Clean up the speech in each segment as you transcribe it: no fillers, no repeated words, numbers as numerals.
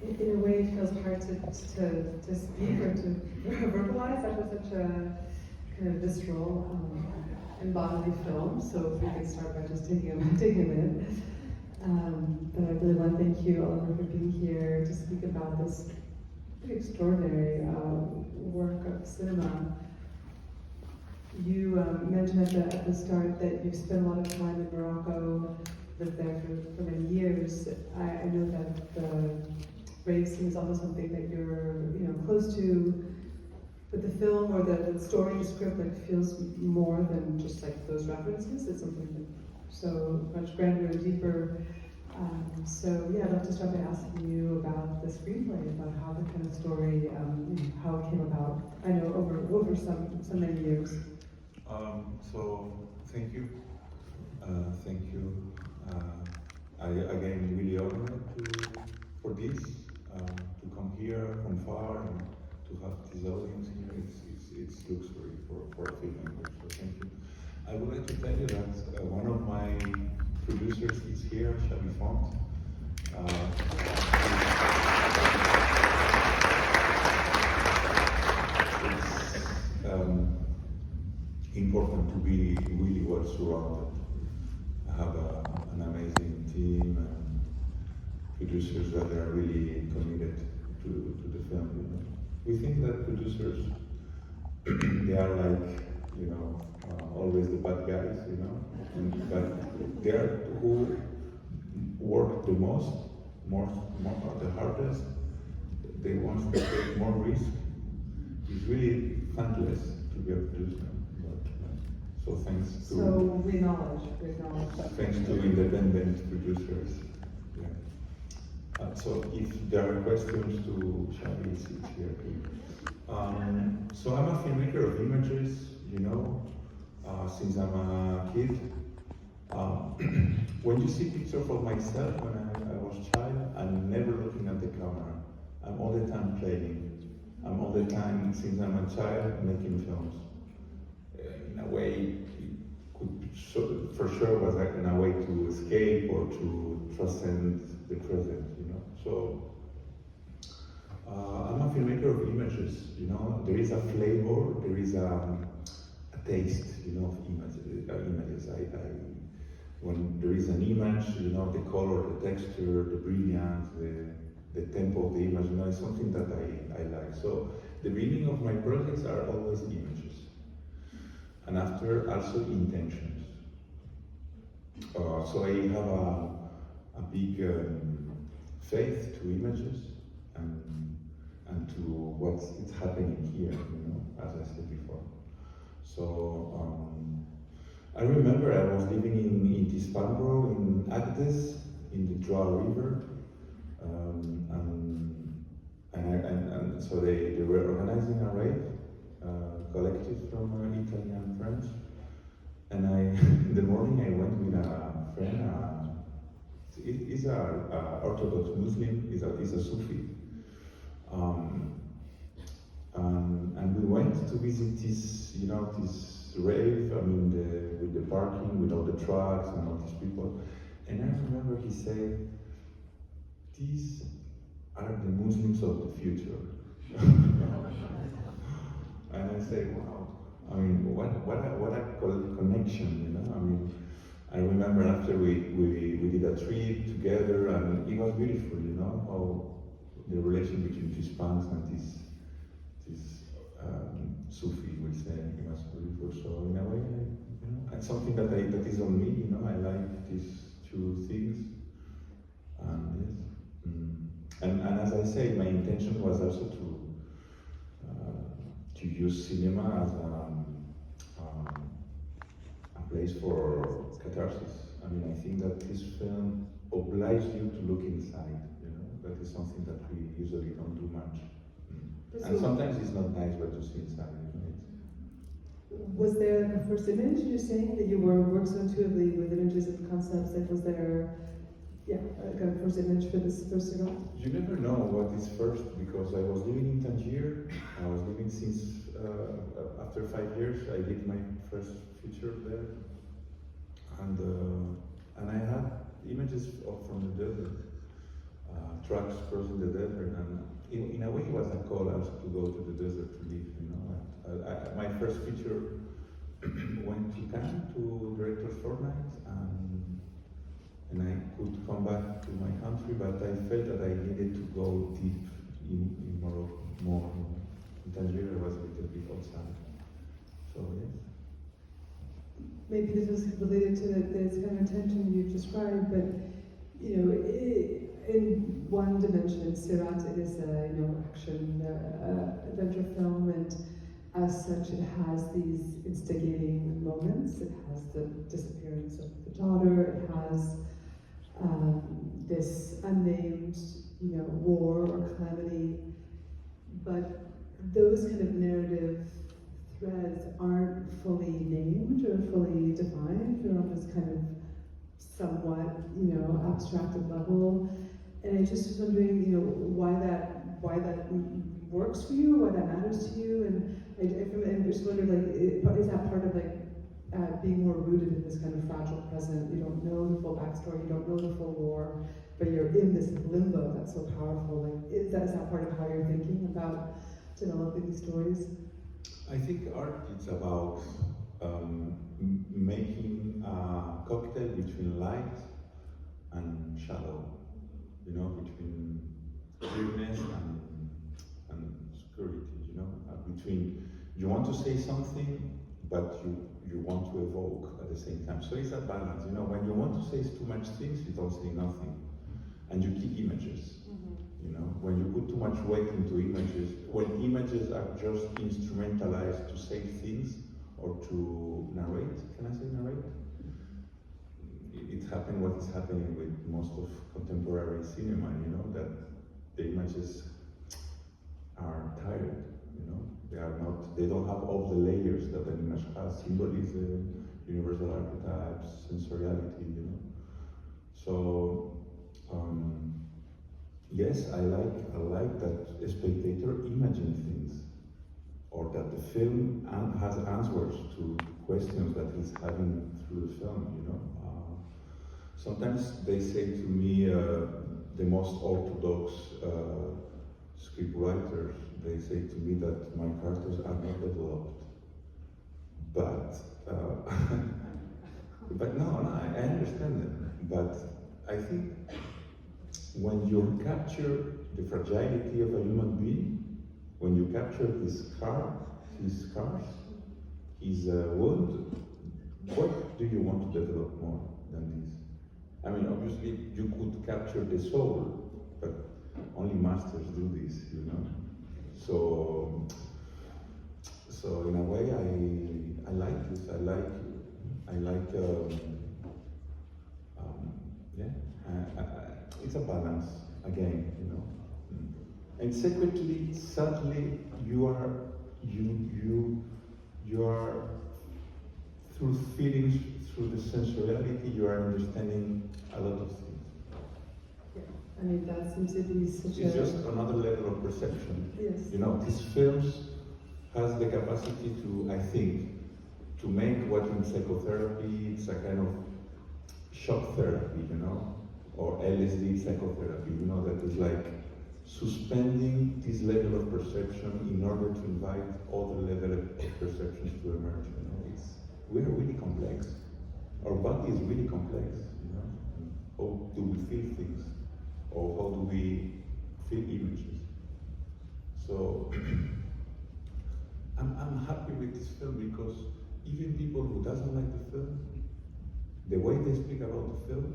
in a way it feels hard to speak or to verbalize after such a kind of visceral and bodily film. So if we could start by just taking a minute. But I really want to thank you, Oliver, for being here to speak about this pretty extraordinary work of cinema. You mentioned at the start that you've spent a lot of time in Morocco, lived there for many years. I know that the rave scene is also something that you're close to, but the film or the story script feels more than just like those references. It's something that so much grander and deeper. So yeah, I'd love to start by asking you about the screenplay, about how the kind of story, how it came about. I know over so many years. So thank you. I again really honored for this to come here from far and to have this audience here. It's luxury for a filmmaker. So thank you. I would like to tell you that one of my producers is here, Xavi Font. It's important to be really well surrounded. I have an amazing team and producers that are really committed to the film. We think that producers, they are like, always the bad guys, but they are who work the most, more the hardest. They want to take more risk. It's really thankless to be a producer. So thanks to we acknowledge. Thanks to independent producers. Yeah. So if there are questions to Xavi, it's here too. So I'm a filmmaker of images, since I'm a kid. When you see pictures of myself when I was a child, I'm never looking at the camera. I'm all the time playing. I'm all the time, since I'm a child, making films. In a way, for sure was like in a way to escape or to transcend the present, So I'm a filmmaker of images, There is a flavor, there is a taste, of images. When there is an image, the color, the texture, the brilliance, the tempo of the image, it's something that I like. So the beginning of my projects are always images. And after, also intentions. So I have a big faith to images and to what's happening here, as I said before. So I remember I was living in Tispambro, in Agdes, in the Dra River, and so they were organizing a rave, collective from Italian friends, and in the morning I went with a friend. He's a Orthodox Muslim. He's a Sufi, and we went to visit this, this rave. With the parking, with all the trucks and all these people. And I remember he said, "These are the Muslims of the future." And I say, wow. What a connection, I remember after we did a trip together, and it was beautiful, how the relation between these punks and this Sufi, we say, it was beautiful. So in a way, it's something that is on me, I like these two things, and yes. And as I say, my intention was also to use cinema as a place for catharsis. I think that this film obliges you to look inside, That is something that we usually don't do much. And sometimes it's not nice what to see inside, Was there a first image you're saying that you worked so intuitively with images and concepts? Was there, a first image for this first Sirāt? You never know what is first, because I was living in Tangier. I was living since after 5 years. I did my first feature there, and I had images from the desert, trucks crossing the desert, and in a way it was a call also to go to the desert to live, you know. My first feature went to Cannes to director's fortnight, and I could come back to my country, but I felt that I needed to go deep in Morocco more. In Tangier I was a little bit outside. So yes. Maybe this is related to this kind of tension you've described, but you know, in one dimension, Sirāt is a action adventure film, and as such, it has these instigating moments. It has the disappearance of the daughter. It has this unnamed, war or calamity. But those kind of narrative threads aren't fully named or fully defined. They're on this kind of somewhat, abstracted level. And I just was wondering, why that works for you, why that matters to you, and I just wondered, is that part of being more rooted in this kind of fragile present? You don't know the full backstory, you don't know the full lore, but you're in this limbo that's so powerful. Is that part of how you're thinking about developing these stories? I think art is about making a cocktail between light and shadow, between clearness and obscurity, between you want to say something, but you want to evoke at the same time. So it's a balance, when you want to say too much things, you don't say nothing, and you keep images. When you put too much weight into images, when images are just instrumentalized to say things or to narrate, can I say narrate? It happened what is happening with most of contemporary cinema, that the images are tired, they don't have all the layers that an image has, symbolism, universal archetypes, sensoriality, So, yes, I like that a spectator imagine things, or that the film has answers to questions that he's having through the film, Sometimes they say to me, the most orthodox script writers, they say to me that my characters are not developed. But, but no, I understand them. But I think when you capture the fragility of a human being, when you capture his scars, his wound, what do you want to develop more than this? I mean, obviously, you could capture the soul, but only masters do this, So in a way, I like this. It's a balance again, And secretly, subtly, you are through feelings, through the sensuality, you are understanding a lot of things. Yeah, I mean that seems to be such It's just another level of perception. Yes. These films has the capacity to, I think, to make what in psychotherapy it's a kind of shock therapy, or LSD psychotherapy, that is like suspending this level of perception in order to invite other level of perceptions to emerge. We're really complex. Our body is really complex. How do we feel things, or how do we feel images? So I'm happy with this film because even people who doesn't like the film, the way they speak about the film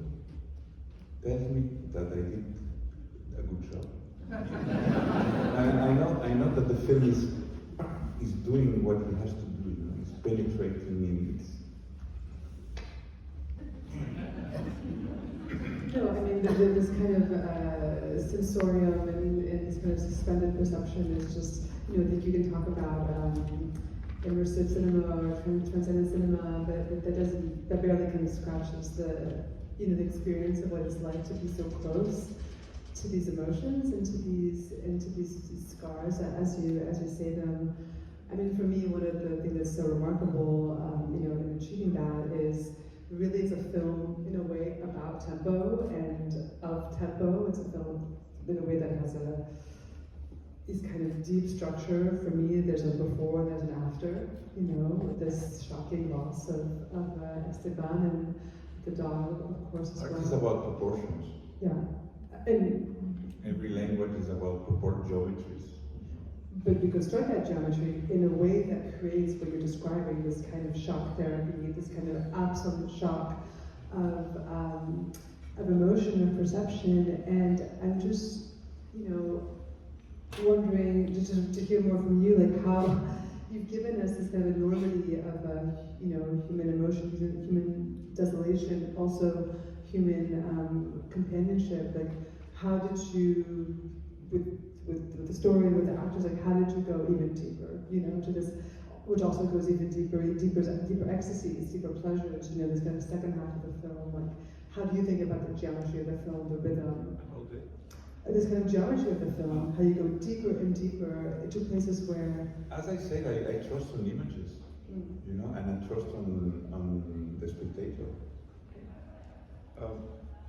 tells me that I did a good job. I know that the film is doing what it has to do. It's penetrating in its. No, I mean this kind of sensorium and this kind of suspended perception is just, I think you can talk about immersive cinema or transcendent cinema, but that barely kind of scratches the the experience of what it's like to be so close to these emotions and to these scars as you say them. I mean, for me, one of the things that's so remarkable, in achieving that is really it's a film in a way about tempo and of tempo. It's a film in a way that has is kind of deep structure. For me, there's a before and there's an after, you know, this shocking loss of Esteban and the dog, of course, as Art well. is about proportions. Yeah. And every language is about geometries. but you construct that geometry in a way that creates what you're describing, this kind of shock therapy, this kind of absolute shock of emotion and perception. And I'm just, you know, wondering, just to hear more from you, like how you've given us this kind of enormity of, you know, human emotion, human desolation, also human companionship. Like, how did you, with the story and with the actors, like how did you go even deeper, you know, to this, which also goes even deeper ecstasies, deeper pleasures, you know, this kind of second half of the film. Like, how do you think about the geometry of the film, the rhythm? This kind of geometry of the film, how you go deeper and deeper into places where... As I said, I trust on images, you know, and I trust on the spectator.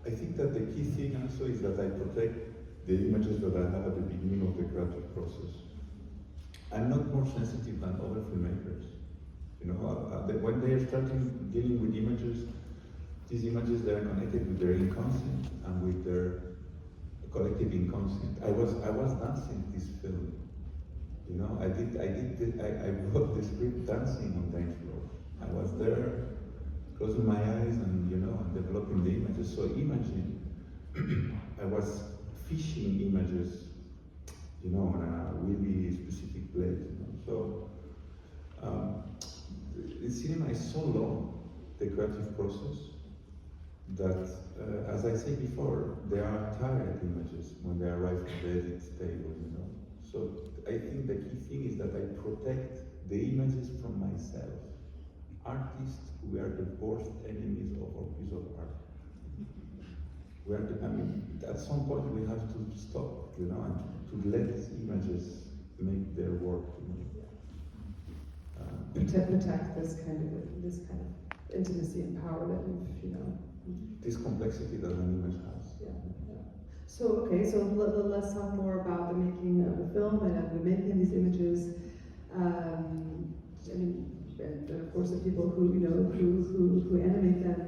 I think that the key thing also is that I protect the images that I have at the beginning of the creative process. I'm not more sensitive than other filmmakers. You know, when they are starting dealing with images, these images, they are connected with their inconscient and with their collective inconscient. I was dancing this film. You know, I wrote the script dancing on dance floor. I was there, closing my eyes and, you know, and developing the images. So imagine, I was fishing images, you know, on a really specific place, you know. So, the cinema is so long, the creative process, that, as I said before, there are tired images when they arrive at the edit table, you know. So I think the key thing is that I protect the images from myself. Artists, we are the worst enemies of our piece of art. We are I mean, at some point we have to stop, you know, and to let these images make their work, you know. Protect this kind of intimacy and power that we've, you know. This complexity that an image has. Yeah, yeah. So, okay, so let's talk more about the making of the film and of the making of these images. I mean, and of course the people who, you know, who animate them.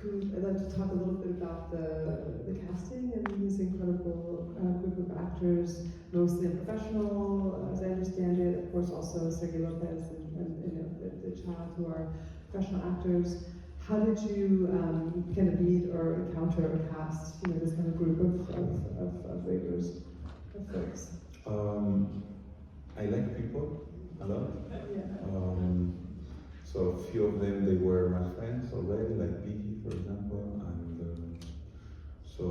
I'd like to talk a little bit about the casting and these incredible group of actors, mostly professional, as I understand it. Of course, also Sergi López and you know, the child who are professional actors. How did you kind of meet or encounter or cast, you know, this kind of group of ravers, of folks? I like people a lot. Yeah. So a few of them, they were my friends already, like Vicky, for example, and so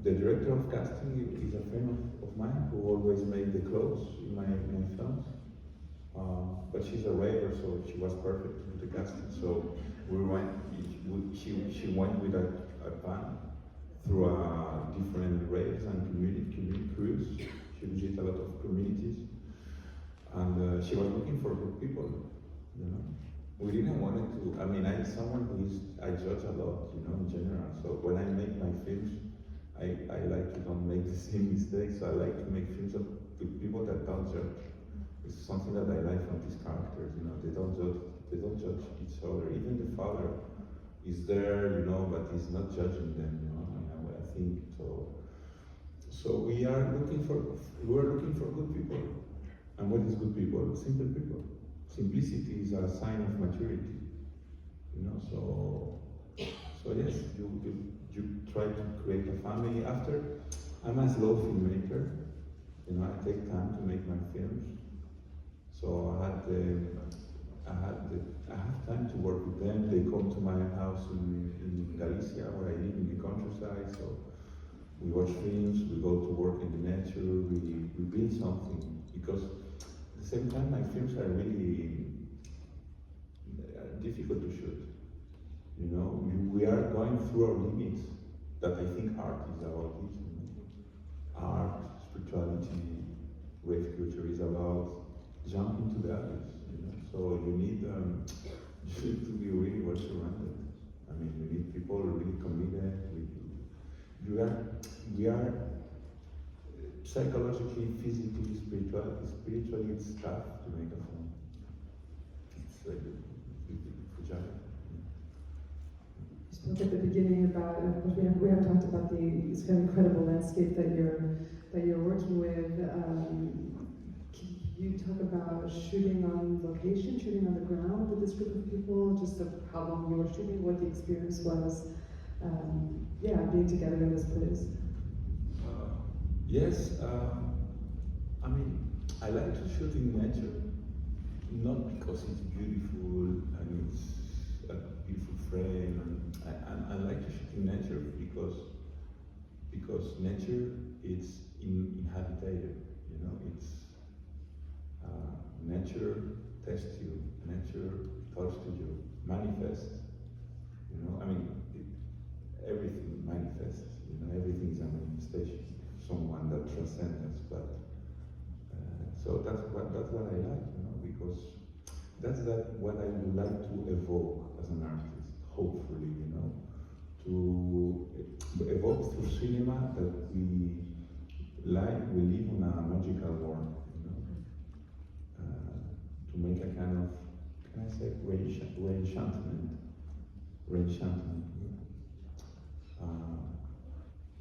the director of casting is a friend of mine who always made the clothes in my films. But she's a raver, so she was perfect with the casting. So she went with a band through different raves and community crews. She visited a lot of communities. And she was looking for good people, you know. We didn't want it to, I mean, I'm someone I judge a lot, you know, in general. So when I make my films, I like to don't make the same mistakes. So I like to make films with people that don't judge. It's something that I like from these characters, you know. They don't judge each other. Even the father is there, you know, but he's not judging them, you know. And I think so. So we are looking for good people. And what is good people? Simple people. Simplicity is a sign of maturity. You know, so yes, you try to create a family. After, I'm a slow filmmaker. You know, I take time to make my films. So I have time to work with them. They come to my house in Galicia, where I live in the countryside. So we watch films, we go to work in the nature, we build something. Because at the same time, my films are really difficult to shoot. You know, we are going through our limits. That I think art is about it. You know? Art, spirituality, rave culture is about jumping to the others. You know, so you need to be really well surrounded. I mean, you need people really committed. You we are psychologically, physically, spiritually, it's tough to make a film. It's like fragile. You spoke at the beginning about, of course, we haven't talked about this kind of incredible landscape that you're working with. Can you talk about shooting on location, shooting on the ground with this group of people, just how long you were shooting, what the experience was, being together in this place? Yes, I mean, I like to shoot in nature, not because it's beautiful and it's a beautiful frame. I like to shoot in nature because nature is inhabited. You know, it's nature tests you, nature talks to you, manifests. You know, I mean, everything manifests. You know, everything is a manifestation. Someone that transcends us, but so that's what I like, you know, because that's what I would like to evoke as an artist. Hopefully, you know, to evoke through cinema that we live in a magical world, you know, to make a kind of, can I say, reenchantment.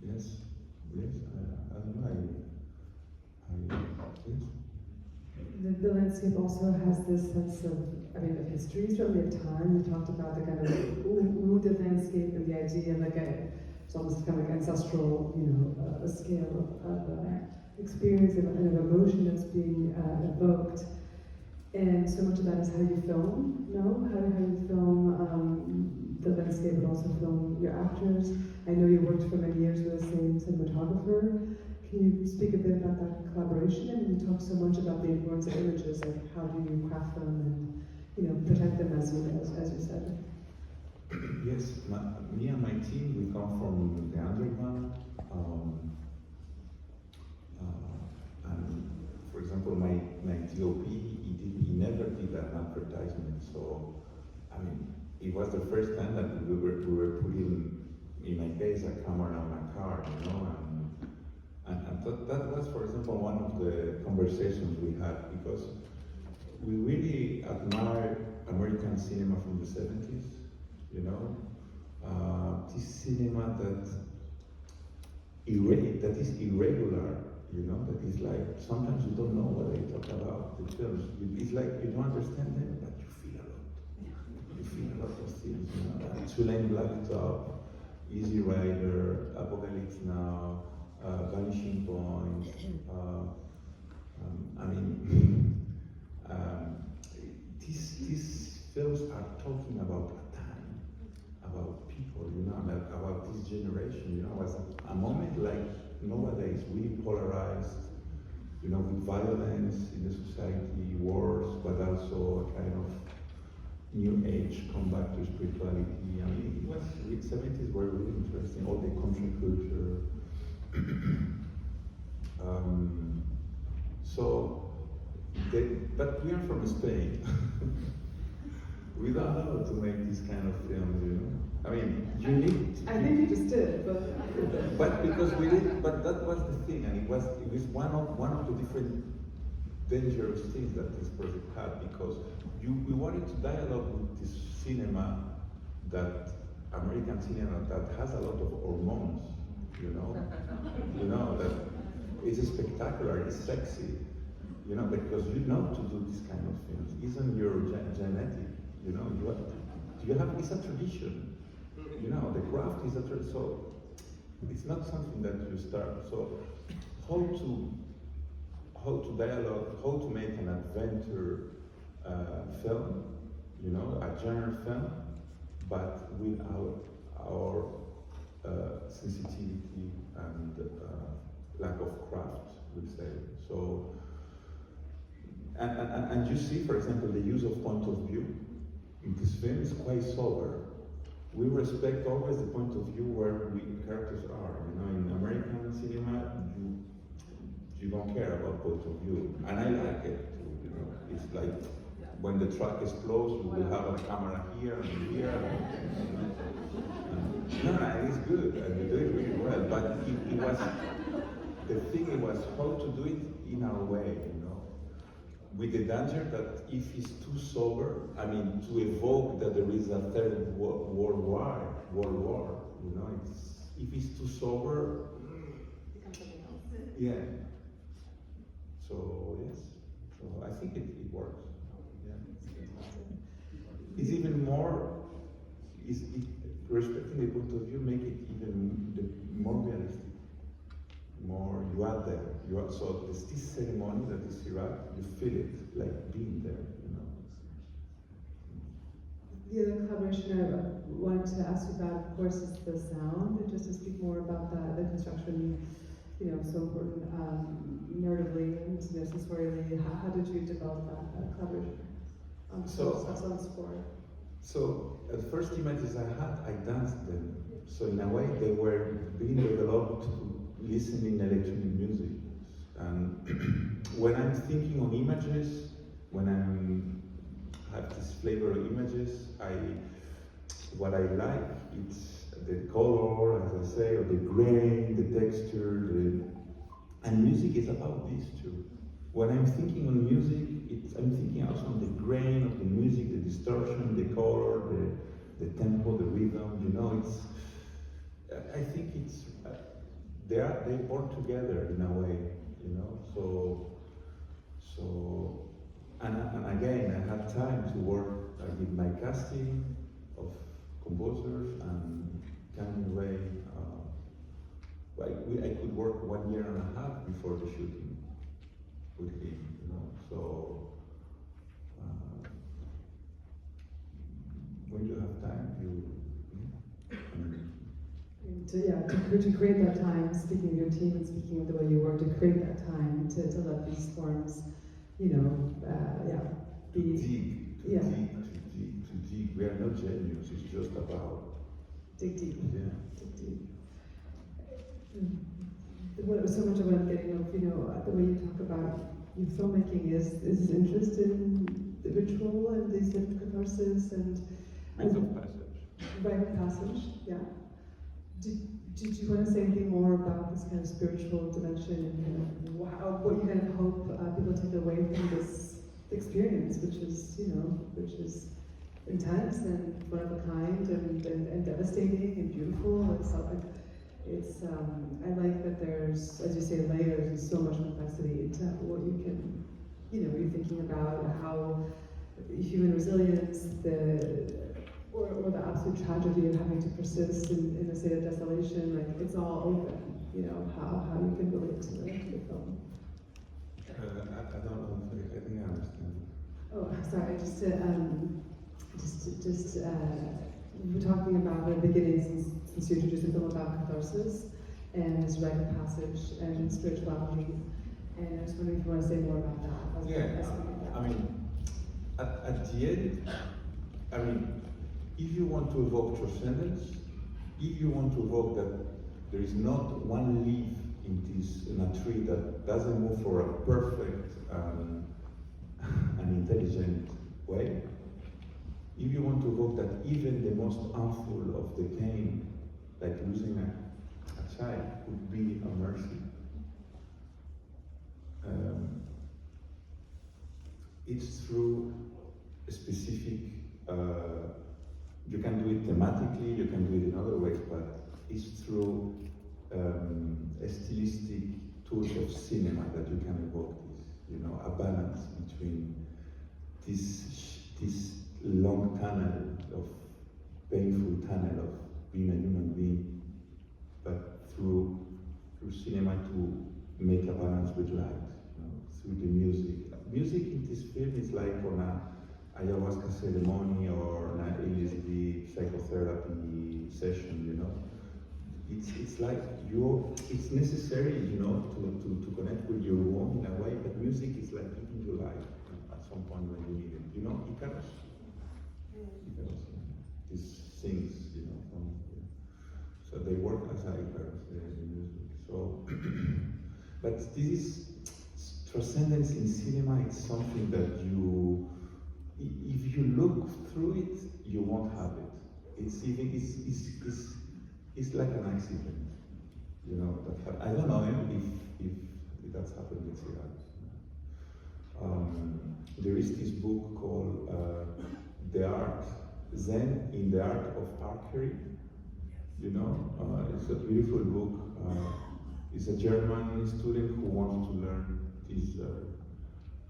Yes. Yes, I don't know, yes. The landscape also has this sense of, of history, certainly of time. You talked about the kind of wounded landscape and the idea of it's almost kind of like ancestral, a scale of experience and of emotion that's being evoked. And so much of that is how you film, how you film the landscape, but also film your actors. I know you worked for many years with the same cinematographer. Can you speak a bit about that collaboration? And you talk so much about the importance of images, like how do you craft them and protect them as you said. Yes, me and my team, we come from the underground. And for example, my DOP, he never did an advertisement. So, I mean, it was the first time that we were putting, in my case, a camera on my car, you know, and that was, for example, one of the conversations we had, because we really admire American cinema from the 70s, you know, this cinema that is irregular, you know, that is like, sometimes you don't know what they talk about, the films. It's like you don't understand them, but you feel a lot. You feel a lot of things, you know. Two-lane blacktop, Easy Rider, Apocalypse Now, Vanishing Point. These films are talking about a time, about people, you know, like about this generation, you know, as a moment like nowadays, really polarized, you know, with violence in the society, wars, but also a kind of new age comeback to spirituality. I mean, it was, the 70s were really interesting, all the country culture. But we are from Spain. We don't know to make this kind of films, you know. I mean, you need. I think you just did, but. But because we did, but that was the thing, and it was one of the different dangerous things that this project had, because we wanted to dialogue with this cinema, that American cinema that has a lot of hormones, you know, that it's spectacular, it's sexy, you know, because you know to do this kind of films. Isn't your genetic, you know, it's a tradition, you know, the craft is a tradition, so it's not something that you start. So how to dialogue, how to make an adventure film, you know, a genre film, but without our sensitivity and lack of craft, we'll say. So, and you see, for example, the use of point of view in this film is quite sober. We respect always the point of view where characters are. You know, in American cinema, you don't care about point of view, and I like it. You know, it's like when the truck explodes, we will have a camera here and here. No, it's good, and you do it really well. But the thing was how to do it in our way, you know, with the danger that if it's too sober, I mean, to evoke that there is a third world war, you know, if it's too sober, yeah. So yes, so I think it works. Yeah. It's even more. Respecting the point of view, make it even more realistic. More you are there. So there's this ceremony that is Sirāt. You feel it like being there. You know. The other collaboration I wanted to ask you about, of course, is the sound, and just to speak more about the construction. You know, so important narratively and sensorially. How did you develop that collaboration? On score. So the first images I had, I danced them. So in a way, they were being developed listening electronic music. And when I'm thinking on images, when I have this flavor of images, what I like, it's the color, as I say, or the grain, the texture, and music is about these two. When I'm thinking on music, I'm thinking also on the grain of the music, the distortion, the color, the tempo, the rhythm. You know, I think they work together in a way. You know, and again, I had time to work with my casting of composers and Canyon Ray. I could work 1.5 years before the shooting with him, you know. So when you have time, to create that time, speaking of your team and speaking of the way you work, to create that time to let these forms, you know, be to dig. We are not genius. It's just about dig deep. Yeah. Dig deep. So much of what I'm getting of, you know, the way you talk about your filmmaking is interest in the ritual and these different catharsis and rite of passage. Rite of passage, yeah. Did you want to say anything more about this kind of spiritual dimension and kind of what you kind of hope people take away from this experience, which is intense and one of a kind and devastating and beautiful. I like that there's, as you say, layers and so much complexity into what you can, you know, you're thinking about how human resilience, or the absolute tragedy of having to persist in a state of desolation, like it's all open, you know, how you can relate to the film. I don't know, I think I understand. Oh, sorry, we were talking about the beginning since you introduced the film about catharsis and this rite of passage and spirituality, and I was wondering if you want to say more about that. I mean, at the end, I mean, if you want to evoke transcendence, if you want to evoke that there is not one leaf in a tree that doesn't move for a perfect and intelligent way, if you want to evoke that even the most harmful of the pain, like losing a child, would be a mercy. It's through a specific, you can do it thematically, you can do it in other ways, but it's through a stylistic tools of cinema that you can evoke this, you know, a balance between this long tunnel of painful tunnel of being a human being, but through cinema to make a balance with light, you know, through the music. Music in this film is like on a ayahuasca ceremony or an LSD psychotherapy session, you know. It's like it's necessary, you know, to connect with your own in a way, but music is like giving you life at some point when you need it. You know, Icarus, these things, you know, so they work as Icarus, the music. So, but this is transcendence in cinema. It's something that if you look through it, you won't have it. It's like an accident, you know. I don't know if that's happened with Sirāt. There is this book called Zen in the Art of Archery. You know, it's a beautiful book. It's a German student who wants to learn this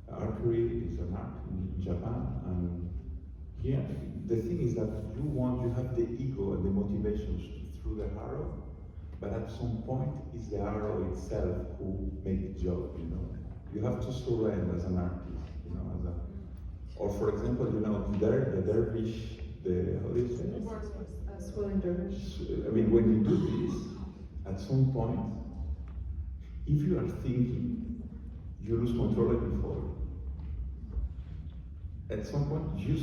archery. Is an art in Japan, and here the thing is that you have the ego and the motivations through the arrow, but at some point it's the arrow itself who makes the job. You know, you have to surrender as an artist. You know, or for example, you know, the dervish, how do you say it? Swirling dervish. I mean, when you do this, at some point, if you are thinking, you lose control and you fall. At some point, you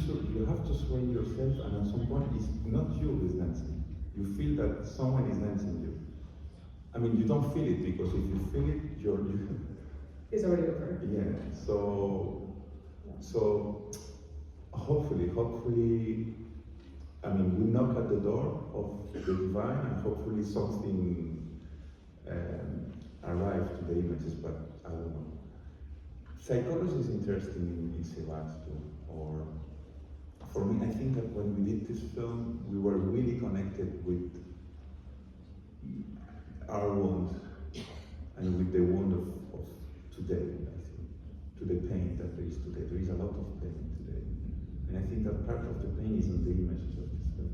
have to swing yourself, and at some point, it's not you who is dancing. You feel that someone is dancing you. I mean, you don't feel it, because if you feel it, It's already over. Yeah, so hopefully, I mean, we knock at the door of the divine, and hopefully something arrives to the images, but I don't know. Psychology is interesting in Sirāt too, or for me, I think that when we did this film, we were really connected with our wound, and with the wound of today, I think, to the pain that there is today. There is a lot of pain today. And I think that part of the pain is in the images of this film.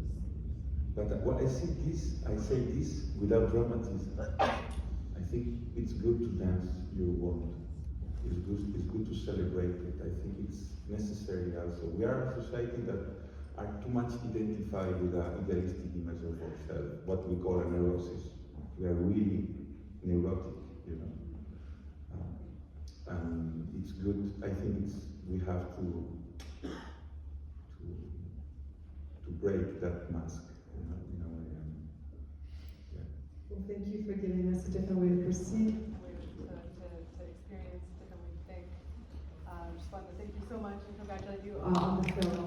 But when I say this without dramatism. I think it's good to dance your wound. It's good to celebrate it. I think it's necessary also. We are a society that are too much identified with an idealistic image of ourselves, what we call a neurosis. We are really neurotic, you know. And it's good. I think we have to break that mask, you know, in a way. Yeah. Well, thank you for giving us a different way to perceive. To experience, different way to think. Just wanted to thank you so much and congratulate you On the film.